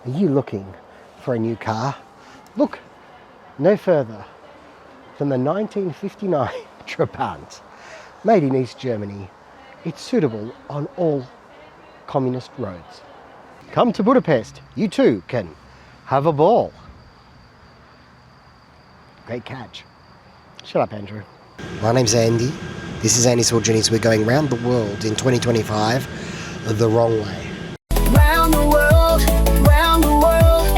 Are you looking for a new car? Look no further than the 1959 Trabant, made in East Germany. It's suitable on all communist roads. Come to Budapest, you too can have a ball. Great catch. Shut up, Andrew. My name's Andy. This is Andy's World Journeys. We're going round the world in 2025 the wrong way. Round the world,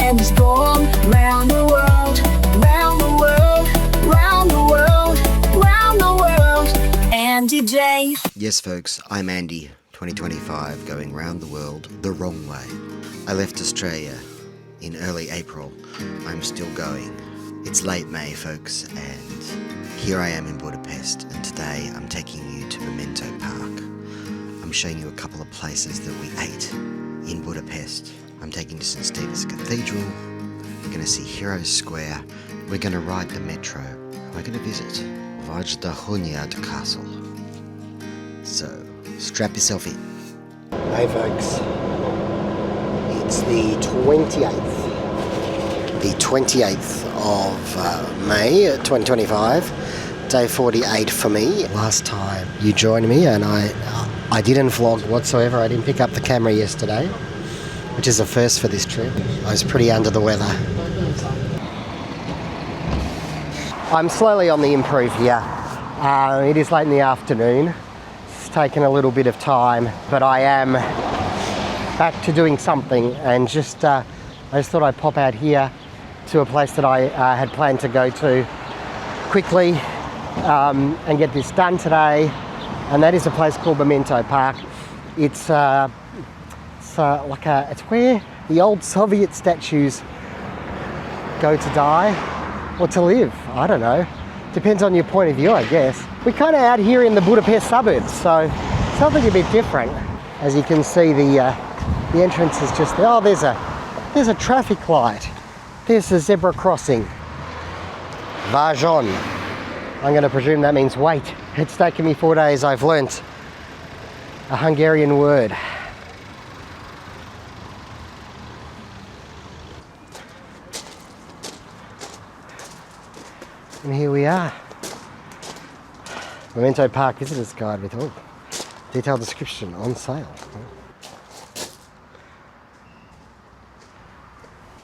and it's going round the world, round the world, round the world, round the world. Andy J. Yes, folks, I'm Andy, 2025, going round the world the wrong way. I left Australia in early April. I'm still going. It's late May, folks, and here I am in Budapest, and today I'm taking you to Memento Park. I'm showing you a couple of places that we ate in Budapest. I'm taking you to St. Stephen's Cathedral. We're going to see Heroes Square. We're going to ride the metro. We're going to visit Vajdahunyad Castle. So, strap yourself in. Hey folks, it's the 28th. The 28th of May 2025, day 48 for me. Last time you joined me and I didn't vlog whatsoever. I didn't pick up the camera yesterday, which is a first for this trip. I was pretty under the weather. I'm slowly on the improve here. It is late in the afternoon. It's taken a little bit of time, but I am back to doing something, and I just thought I'd pop out here to a place that I had planned to go to quickly and get this done today, and that is a place called Memento Park. It's where the old Soviet statues go to die or to live. I don't know. Depends on your point of view, I guess. We're kind of out here in the Budapest suburbs, so something a bit different. As you can see, the entrance is just there. Oh, there's a traffic light. There's a zebra crossing. Vajon. I'm going to presume that means wait. It's taken me 4 days. I've learnt a Hungarian word. And here we are. Memento Park Visitor's Guide with detailed description on sale.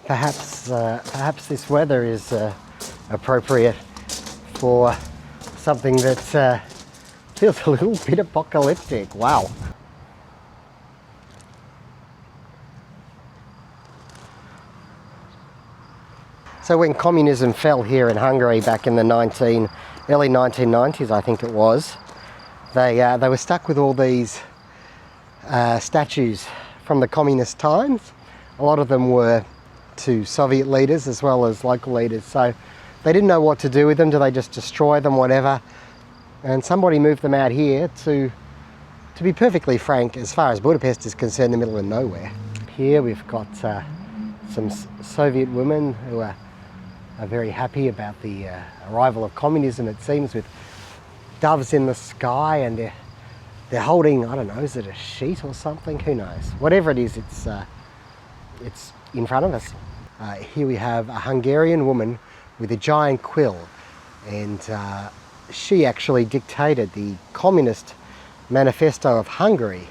Perhaps this weather is appropriate for something that feels a little bit apocalyptic. Wow. So when communism fell here in Hungary back in the early 1990s, I think it was, they were stuck with all these statues from the communist times. A lot of them were to Soviet leaders as well as local leaders, so they didn't know what to do with them. Do they just destroy them, whatever? And somebody moved them out here to be perfectly frank, as far as Budapest is concerned, the middle of nowhere. Here we've got some Soviet women who are very happy about the arrival of communism, it seems, with doves in the sky, and they're holding, I don't know, is it a sheet or something? Who knows? Whatever it is, it's in front of us. Here we have a Hungarian woman with a giant quill, and she actually dictated the Communist Manifesto of Hungary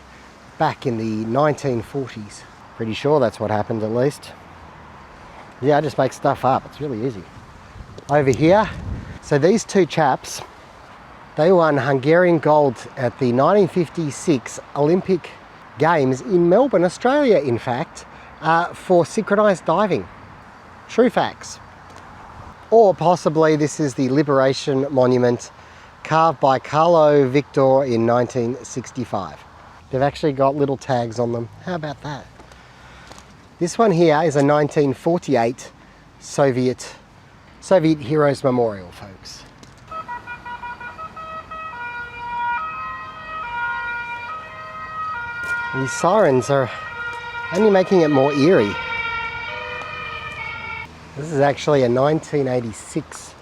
back in the 1940s. Pretty sure that's what happened, at least. Yeah, I just make stuff up. It's really easy. Over here, so these two chaps, they won Hungarian gold at the 1956 Olympic Games in Melbourne, Australia, in fact, for synchronized diving. True facts. Or possibly this is the Liberation Monument carved by Carlo Victor in 1965. They've actually got little tags on them. How about that? This one here is a 1948 Soviet Heroes Memorial, folks. These sirens are only making it more eerie. This is actually a 1986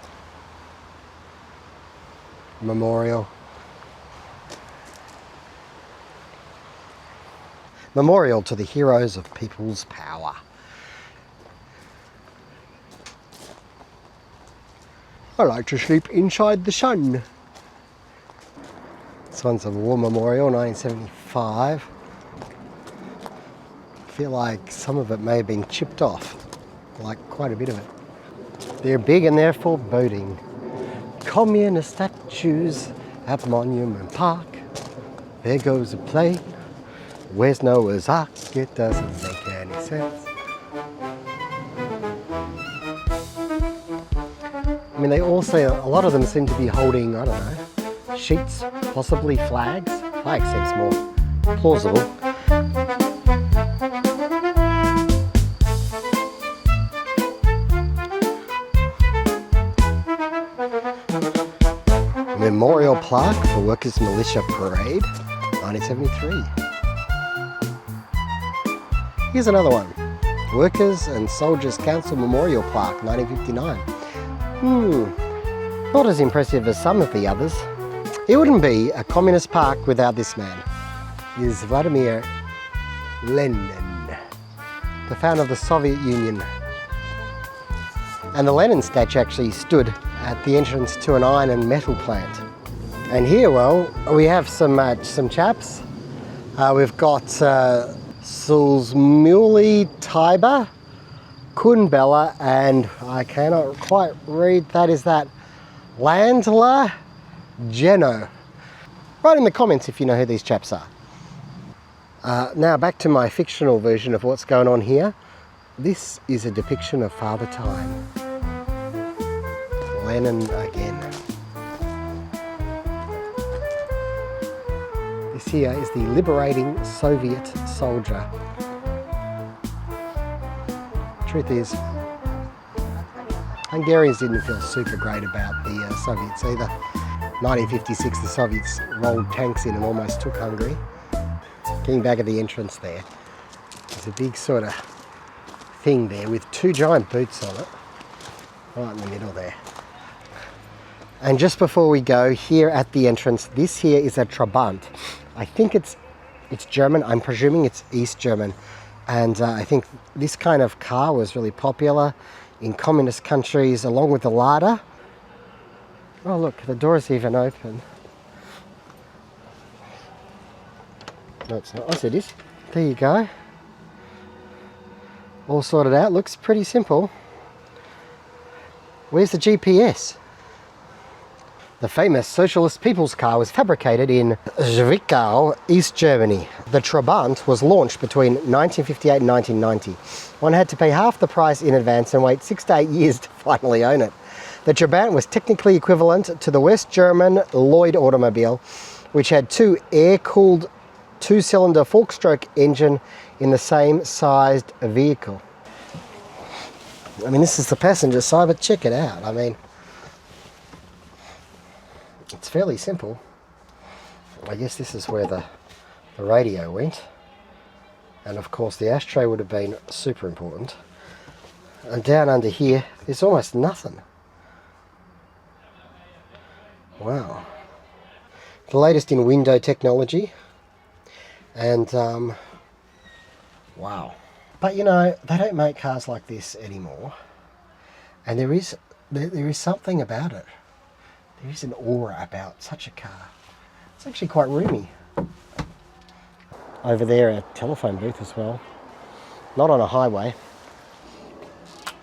memorial. Memorial to the heroes of people's power. I like to sleep inside the sun. This one's a war memorial, 1975. I feel like some of it may have been chipped off, like quite a bit of it. They're big and they're foreboding. Communist statues at Monument Park. There goes a plane. Where's Noah's Ark? It doesn't make any sense. I mean, they all say, a lot of them seem to be holding, I don't know, sheets, possibly flags. Flag seems more plausible. Memorial plaque for Workers' Militia Parade, 1973. Here's another one. Workers and Soldiers Council Memorial Plaque, 1959. Not as impressive as some of the others. It wouldn't be a communist park without this man. Is Vladimir Lenin, the founder of the Soviet Union. And the Lenin statue actually stood at the entrance to an iron and metal plant. And here, well, we have some chaps. We've got Sulzmuli Tiber, Kunbella, and I cannot quite read that. Is that Landler Geno? Write in the comments if you know who these chaps are. Now back to my fictional version of what's going on here. This is a depiction of Father Time. Lenin again. This here is the liberating Soviet soldier. Truth is, Hungarians didn't feel super great about the Soviets either. 1956, the Soviets rolled tanks in and almost took Hungary. Getting back at the entrance there, there's a big sort of thing there with two giant boots on it, right in the middle there. And just before we go, here at the entrance, this here is a Trabant. I think it's German. I'm presuming it's East German. And I think this kind of car was really popular in communist countries, along with the Lada. Oh look, the door is even open. No, it's not. Yes, it is. There you go. All sorted out. Looks pretty simple. Where's the GPS? The famous Socialist People's Car was fabricated in Zwickau, East Germany. The Trabant was launched between 1958 and 1990. One had to pay half the price in advance and wait 6 to 8 years to finally own it. The Trabant was technically equivalent to the West German Lloyd automobile, which had two air-cooled two-cylinder fork-stroke engine in the same sized vehicle. I mean, this is the passenger side, but check it out. I mean, it's fairly simple. I guess this is where the radio went. And of course the ashtray would have been super important. And down under here, there's almost nothing. Wow. The latest in window technology. And, wow. But you know, they don't make cars like this anymore. And there is something about it. There is an aura about such a car. It's actually quite roomy. Over there, a telephone booth as well. Not on a highway.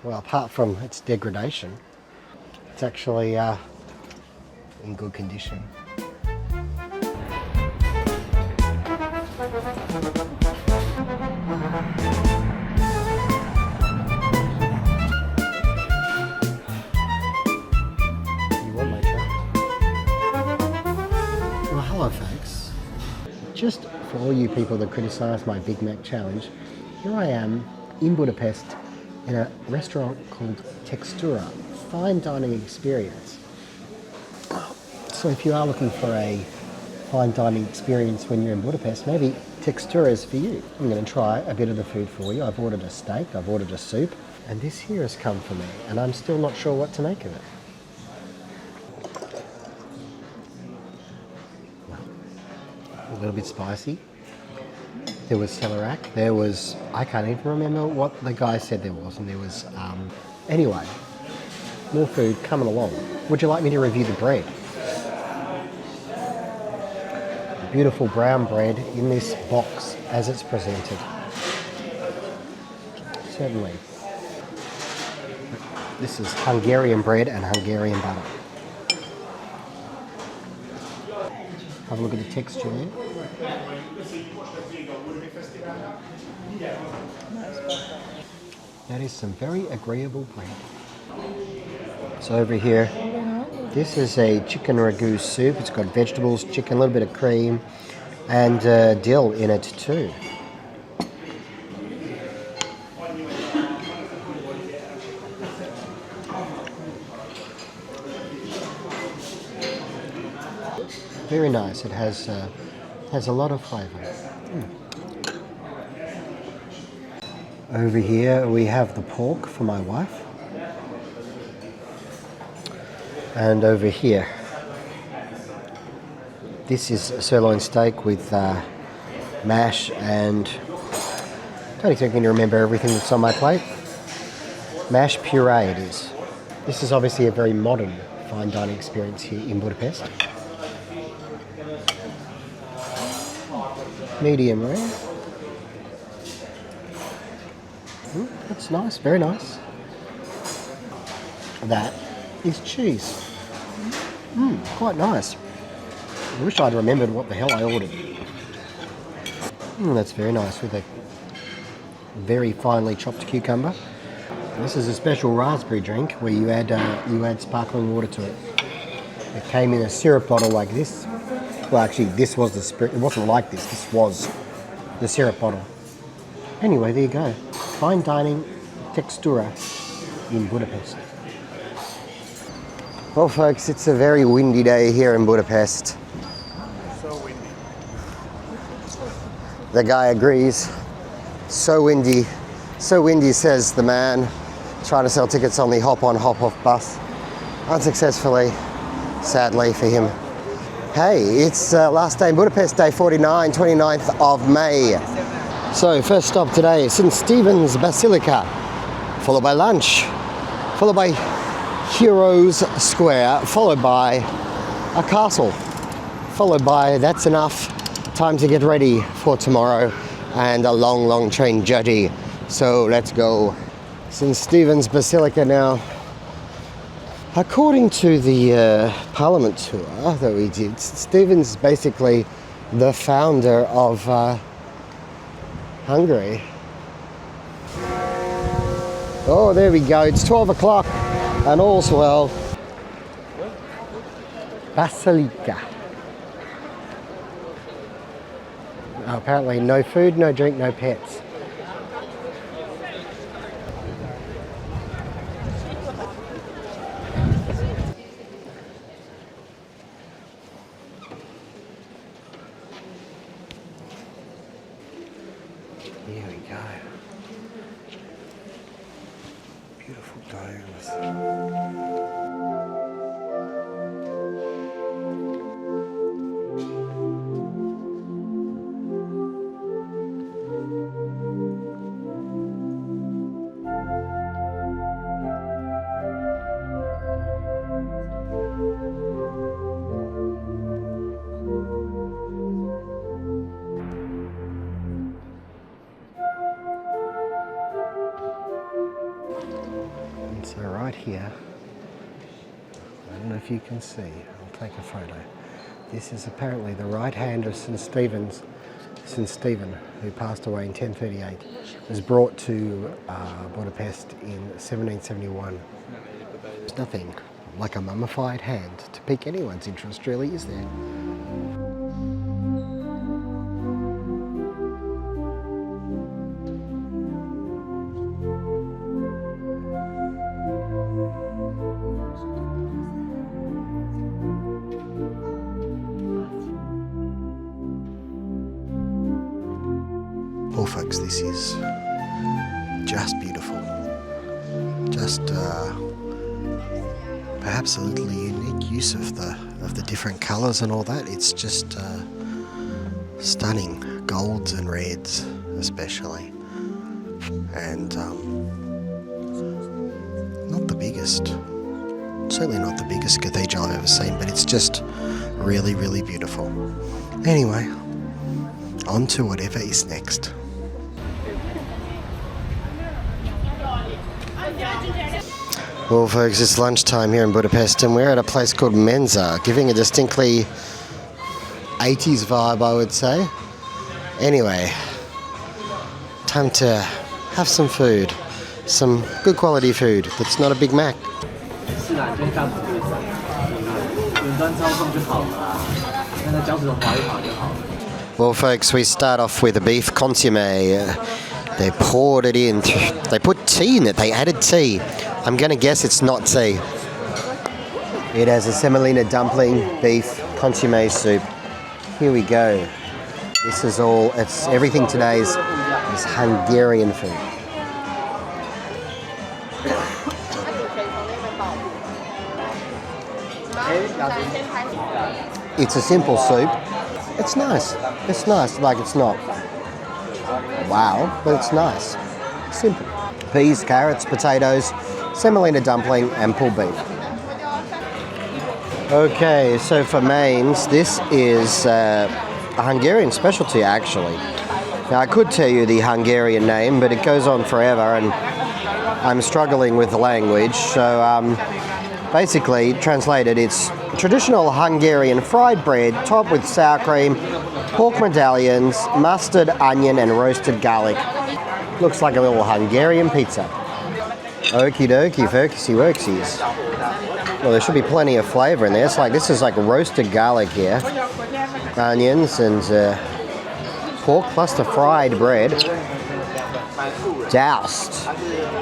Well, apart from its degradation, it's actually in good condition. Hello folks, just for all you people that criticise my Big Mac challenge, here I am in Budapest in a restaurant called Textura, fine dining experience. So if you are looking for a fine dining experience when you're in Budapest, maybe Textura is for you. I'm going to try a bit of the food for you. I've ordered a steak, I've ordered a soup, and this here has come for me, and I'm still not sure what to make of it. A little bit spicy. There was celeriac. There was, I can't even remember what the guy said there was, and there was, anyway, More food coming along. Would you like me to review the bread? Beautiful brown bread in this box as it's presented. Certainly. This is Hungarian bread and Hungarian butter. Have a look at the texture there. That is some very agreeable bread. So over here, this is a chicken ragu soup. It's got vegetables, chicken, a little bit of cream, and dill in it too. Very nice. It has a lot of flavour. Over here we have the pork for my wife. And over here, this is sirloin steak with mash and I don't expect me to remember everything that's on my plate. Mash puree it is. This is obviously a very modern fine dining experience here in Budapest. Medium rare. That's nice, very nice. That is cheese. Quite nice. I wish I'd remembered what the hell I ordered. That's very nice with a very finely chopped cucumber. This is a special raspberry drink where you add sparkling water to it. It came in a syrup bottle like this. Well, actually, this was the spirit. It wasn't like this. This was the syrup bottle. Anyway, there you go. Fine dining, Textura in Budapest. Well, folks, it's a very windy day here in Budapest. So windy. The guy agrees. So windy. So windy, says the man trying to sell tickets on the hop-on, hop-off bus. Unsuccessfully, sadly for him. Hey, it's last day in Budapest, day 49, 29th of May. So, first stop today, St. Stephen's Basilica, followed by lunch, followed by Heroes Square, followed by a castle, followed by that's enough, time to get ready for tomorrow, and a long, long train journey. So, let's go. St. Stephen's Basilica now. According to the Parliament tour that we did, Stephen's is basically the founder of Hungary. Oh, there we go. It's 12 o'clock and all's well. Basilica. Apparently no food, no drink, no pets. Here we go. Beautiful domes. So right here, I don't know if you can see, I'll take a photo. This is apparently the right hand of St. Stephen, who passed away in 1038, was brought to Budapest in 1771. There's nothing like a mummified hand to pique anyone's interest, really, is there? Well, folks, this is just beautiful. Just perhaps a little unique use of the different colours and all that. It's just stunning, golds and reds especially, and not the biggest, Certainly not the biggest cathedral I've ever seen, but it's just really, really beautiful. Anyway, on to whatever is next. Well folks, it's lunchtime here in Budapest and we're at a place called Menza, giving a distinctly 80s vibe, I would say. Anyway, time to have some food. Some good quality food that's not a Big Mac. Well folks, we start off with a beef consomme. They poured it in. They put tea in it. They added tea. I'm going to guess it's not tea. It has a semolina dumpling, beef, consomme soup. Here we go. This is all, it's everything today is Hungarian food. It's a simple soup. It's nice. It's nice, like it's not wow, but it's nice. Simple. Peas, carrots, potatoes, semolina dumpling and pulled beef. Okay, so for mains, this is a Hungarian specialty actually. Now I could tell you the Hungarian name, but it goes on forever and I'm struggling with the language. So basically, translated, it's traditional Hungarian fried bread topped with sour cream, pork medallions, mustard, onion and roasted garlic. Looks like a little Hungarian pizza. Okie dokie, folksy worksies. Well, there should be plenty of flavour in there. It's like, this is like roasted garlic here. Onions and pork plus the fried bread. Doused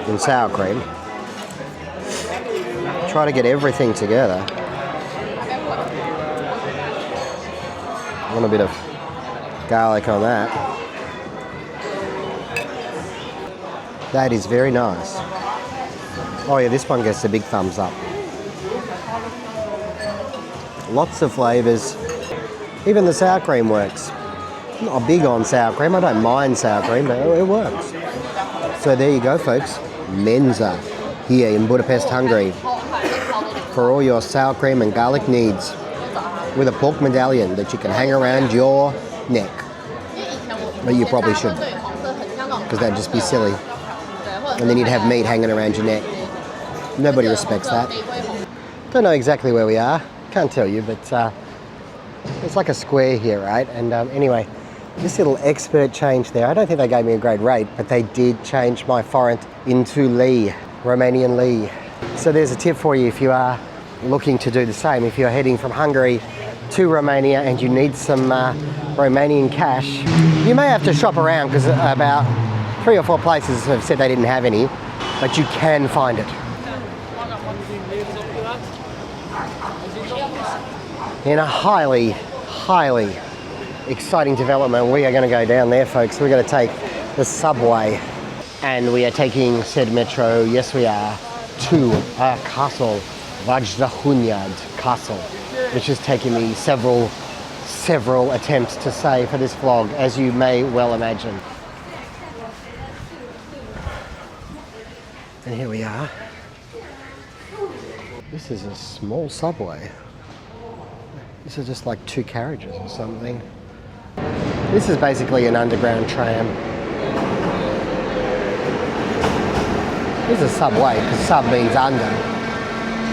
in sour cream. Try to get everything together. A little bit of garlic on that. That is very nice. Oh yeah, this one gets a big thumbs up. Lots of flavours. Even the sour cream works. I'm not big on sour cream. I don't mind sour cream, but it works. So there you go, folks. Menza here in Budapest, Hungary. For all your sour cream and garlic needs. With a pork medallion that you can hang around your neck. But you probably shouldn't, because that'd just be silly. And then you'd have meat hanging around your neck. Nobody respects that. Don't know exactly where we are. Can't tell you, but it's like a square here, right? And anyway, this little expert change there, I don't think they gave me a great rate, but they did change my forint into lei, Romanian lei. So there's a tip for you if you are looking to do the same. If you're heading from Hungary to Romania and you need some Romanian cash, you may have to shop around because about 3 or 4 places have said they didn't have any, but you can find it. In a highly, highly exciting development, we are going to go down there, folks. We're going to take the subway and we are taking said metro, yes we are, to a castle, Vajdahunyad Castle, which has taken me several attempts to say for this vlog, as you may well imagine. And here we are. This is a small subway. This is just like 2 carriages or something. This is basically an underground tram. This is a subway, because sub means under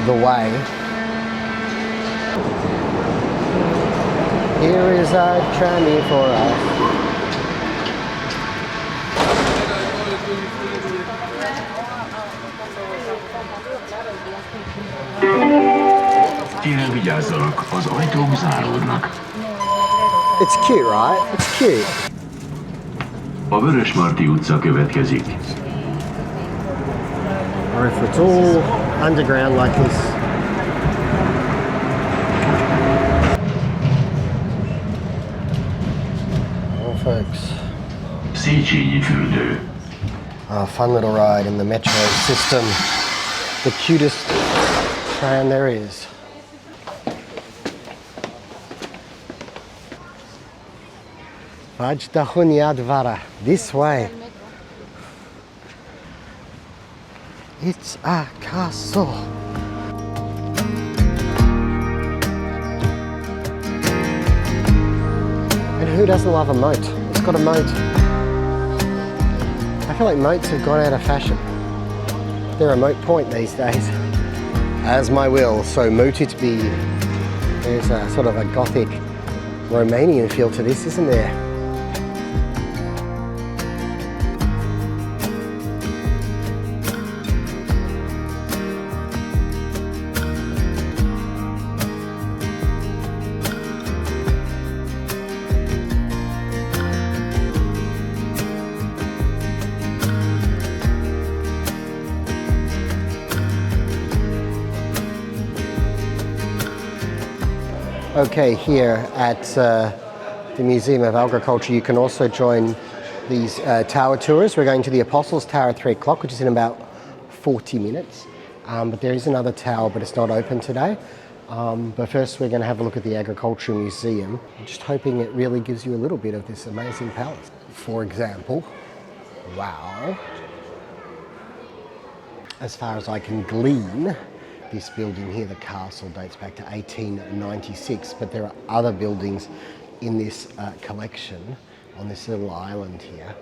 the way. Here is a trammy for us. Kérem vigyázzanak, az ajtók záródnak. It's cute, right? It's cute. A Vörösmarty utca következik. Or if it's all underground like this. Oh, folks. Széchenyi fürdő. A fun little ride in the metro system. The cutest tram there is. Vajdahunyad Vara, this way. It's a castle. who doesn't love a moat? It's got a moat. I feel like moats have gone out of fashion. They're a moat point these days. As my will, so moat it be. There's a sort of a Gothic Romanian feel to this, isn't there? Okay, here at the Museum of Agriculture, you can also join these tower tours. We're going to the Apostles' Tower at 3 o'clock, which is in about 40 minutes. But there is another tower, but it's not open today. But first, we're going to have a look at the Agriculture Museum. I'm just hoping it really gives you a little bit of this amazing palace. For example, wow. As far as I can glean, this building here, the castle, dates back to 1896, but there are other buildings in this collection on this little island here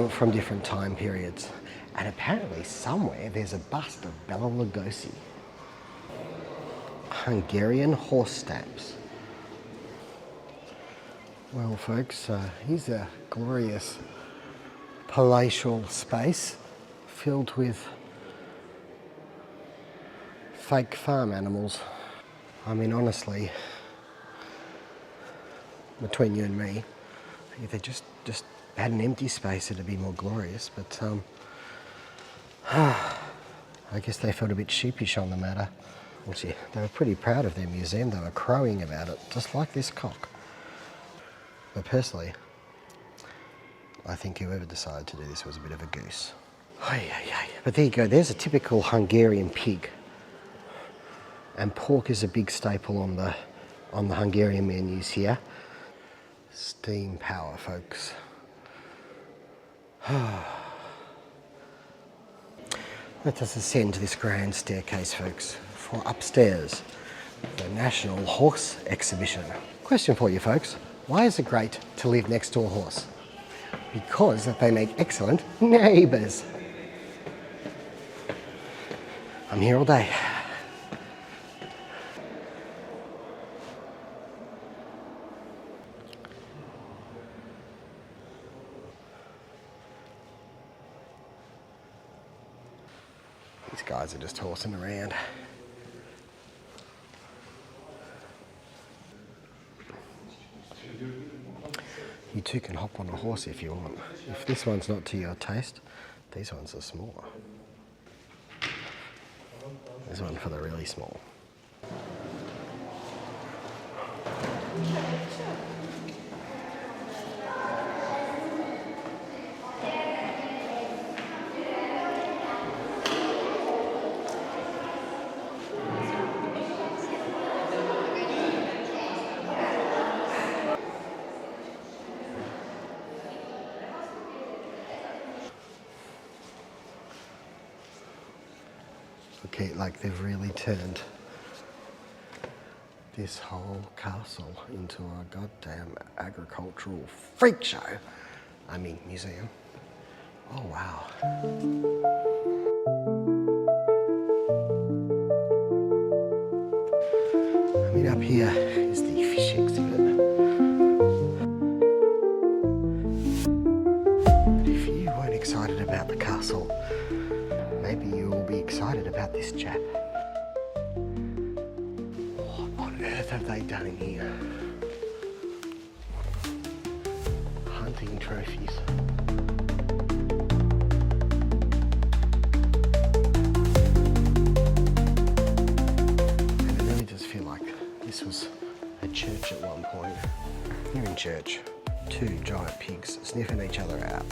from different time periods. And apparently somewhere there's a bust of Bela Lugosi. Hungarian horse stamps. Well folks, here's a glorious palatial space filled with fake farm animals. I mean, honestly, between you and me, if they just had an empty space, it'd be more glorious. But I guess they felt a bit sheepish on the matter. Well, gee, they were pretty proud of their museum. They were crowing about it, just like this cock. But personally, I think whoever decided to do this was a bit of a goose. But there you go. There's a typical Hungarian pig. And pork is a big staple on the Hungarian menus here. Steam power, folks. Let us ascend to this grand staircase, folks, for upstairs, the National Horse Exhibition. Question for you, folks. Why is it great to live next to a horse? Because they make excellent neighbours. I'm here all day. These guys are just horsing around. You too can hop on a horse if you want. If this one's not to your taste, these ones are smaller. There's one for the really small. Okay, like they've really turned this whole castle into a goddamn agricultural freak show. I mean, museum. Oh, wow. I mean, up here is the fish exhibit. But if you weren't excited about the castle, maybe you will be excited about this chap. What on earth have they done in here? Hunting trophies. And it really does feel like this was a church at one point. Here in church, two giant pigs sniffing each other out.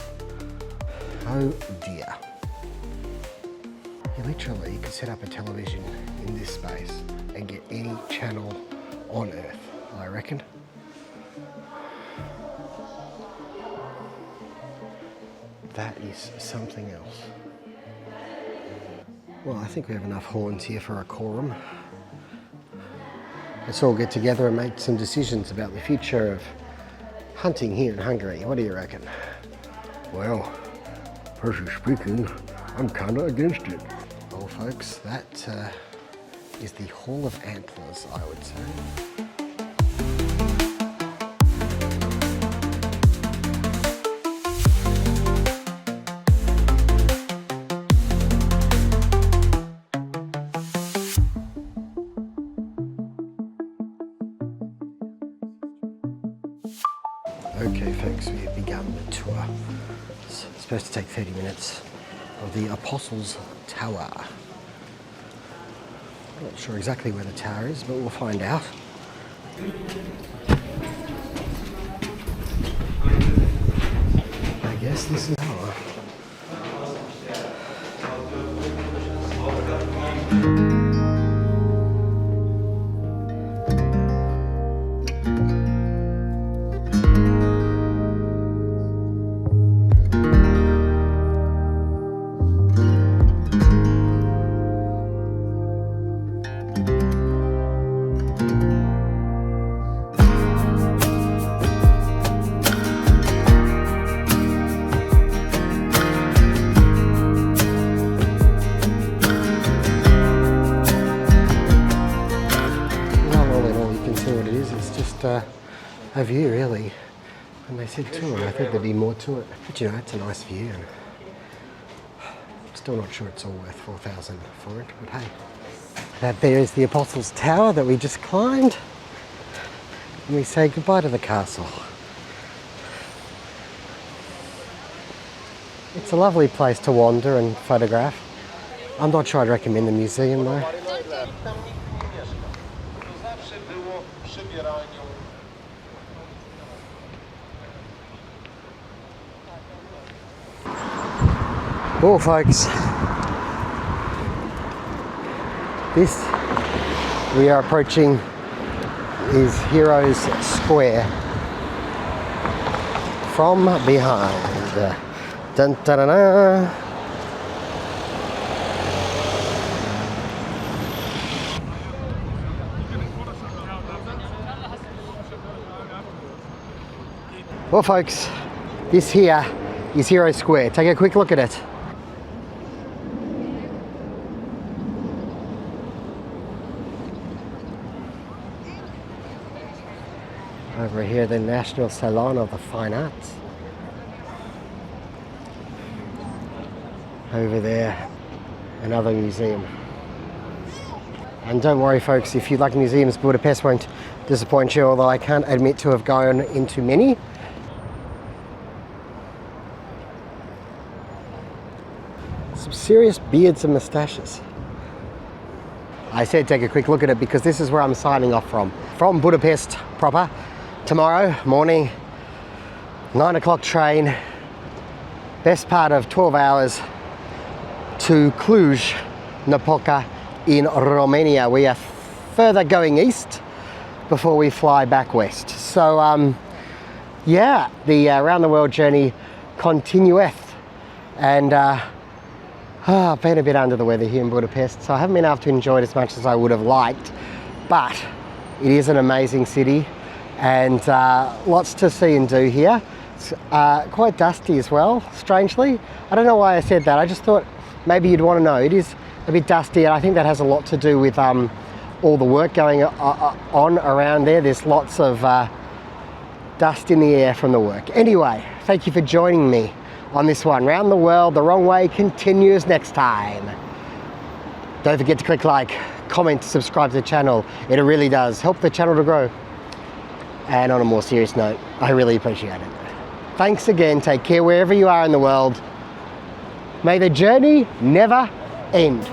Oh dear. You literally could set up a television in this space and get any channel on earth, I reckon. That is something else. Well, I think we have enough horns here for a quorum. Let's all get together and make some decisions about the future of hunting here in Hungary? What do you reckon? Well, personally speaking, I'm kind of against it. Well, folks, that is the Hall of Antlers, I would say. Okay folks, we have begun the tour. It's supposed to take 30 minutes of the Apostles' Tower. I'm not sure exactly where the tower is, but we'll find out. I guess this is the tower. A view really. When they said tour, I thought there'd be more to it. But you know, it's a nice view. And I'm still not sure it's all worth 4,000 for it, but hey. That there is the Apostles' Tower that we just climbed. And we say goodbye to the castle. It's a lovely place to wander and photograph. I'm not sure I'd recommend the museum though. Oh folks, this we are approaching is Heroes Square from behind. Dun, dun, dun, dun. Well folks, this here is Heroes Square. Take a quick look at it. Over here, the National Salon of the Fine Arts. Over there, another museum. And don't worry folks, if you like museums, Budapest won't disappoint you, although I can't admit to have gone into many. Some serious beards and moustaches. I said take a quick look at it because this is where I'm signing off from. From Budapest proper. Tomorrow morning, 9 o'clock train, best part of 12 hours to Cluj-Napoca in Romania. We are further going east before we fly back west. So yeah, the around the world journey continueth, and I've been a bit under the weather here in Budapest, so I haven't been able to enjoy it as much as I would have liked, but it is an amazing city. And lots to see and do here. It's quite dusty as well, strangely. I don't know why I said that. I just thought maybe you'd want to know. It is a bit dusty, and I think that has a lot to do with all the work going on around there. There's lots of dust in the air from the work. Anyway, thank you for joining me on this one. Round the World the Wrong Way continues next time. Don't forget to click like, comment, subscribe to the channel. It really does help the channel to grow. And on a more serious note, I really appreciate it. Thanks again, take care wherever you are in the world. May the journey never end.